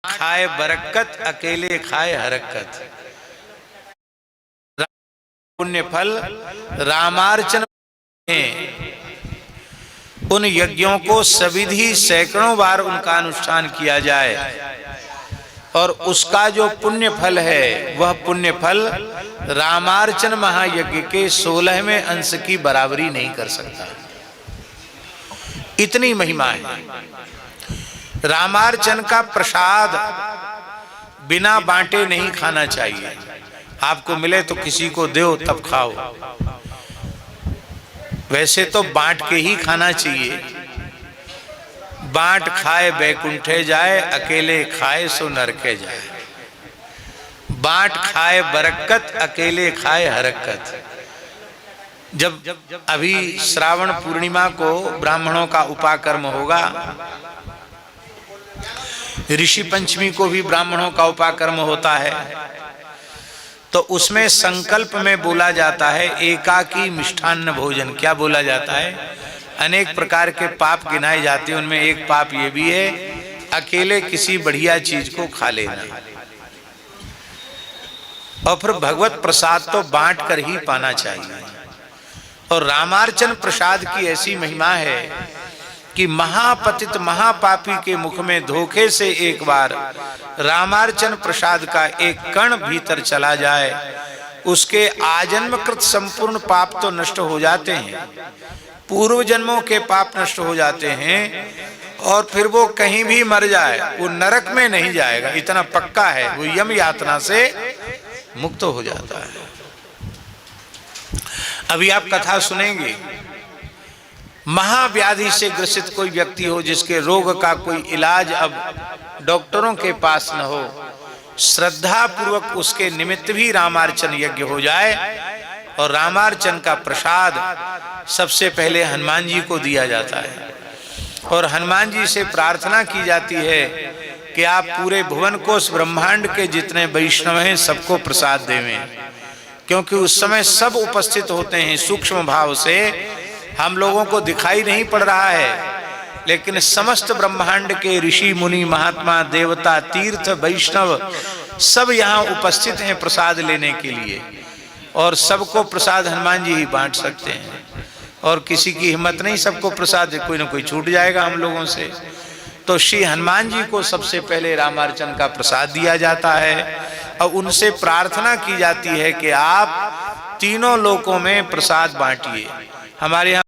खाए बरकत, अकेले खाए हरकत। पुण्य फल रामार्चन में उन यज्ञों को सविधि सैकड़ों बार उनका अनुष्ठान किया जाए और उसका जो पुण्य फल है वह पुण्य फल रामार्चन महायज्ञ के 16वें अंश की बराबरी नहीं कर सकता। इतनी महिमा है। रामार्चन का प्रसाद बिना बांटे नहीं खाना चाहिए। आपको मिले तो किसी को दो तब खाओ। वैसे तो बांट के ही खाना चाहिए। बांट खाए बैकुंठे जाए, अकेले खाए सो नरके जाए। बांट खाए बरकत, अकेले खाए हरकत। जब अभी श्रावण पूर्णिमा को ब्राह्मणों का उपाकर्म होगा, ऋषि पंचमी को भी ब्राह्मणों का उपाकर्म होता है, तो उसमें संकल्प में बोला जाता है एकाकी मिष्ठान्न भोजन। क्या बोला जाता है? अनेक प्रकार के पाप गिनाए जाते हैं, उनमें एक पाप ये भी है अकेले किसी बढ़िया चीज को खा लेना। और फिर भगवत प्रसाद तो बांट कर ही पाना चाहिए। और रामार्चन प्रसाद की ऐसी महिमा है कि महापतित महापापी के मुख में धोखे से एक बार रामार्चन प्रसाद का एक कण भीतर चला जाए, उसके आजन्मकृत संपूर्ण पाप तो नष्ट हो जाते हैं, पूर्व जन्मों के पाप नष्ट हो जाते हैं, और फिर वो कहीं भी मर जाए वो नरक में नहीं जाएगा, इतना पक्का है। वो यम यातना से मुक्त हो जाता है। अभी आप कथा सुनेंगे, महाव्याधि से ग्रसित कोई व्यक्ति हो जिसके रोग का कोई इलाज अब डॉक्टरों के पास न हो, श्रद्धा पूर्वक उसके निमित्त भी रामार्चन यज्ञ हो जाए और रामार्चन का प्रसाद सबसे पहले हनुमान जी को दिया जाता है और हनुमान जी से प्रार्थना की जाती है कि आप पूरे भुवन को, उस ब्रह्मांड के जितने वैष्णव हैं सबको प्रसाद देवें, क्योंकि उस समय सब उपस्थित होते हैं सूक्ष्म भाव से, हम लोगों को दिखाई नहीं पड़ रहा है, लेकिन समस्त ब्रह्मांड के ऋषि मुनि महात्मा देवता तीर्थ वैष्णव सब यहाँ उपस्थित हैं प्रसाद लेने के लिए, और सबको प्रसाद हनुमान जी ही बांट सकते हैं। और किसी की हिम्मत नहीं, सबको प्रसाद कोई ना कोई छूट जाएगा हम लोगों से। तो श्री हनुमान जी को सबसे पहले रामार्चन का प्रसाद दिया जाता है और उनसे प्रार्थना की जाती है कि आप तीनों लोकों में प्रसाद बांटिए। हमारे यहाँ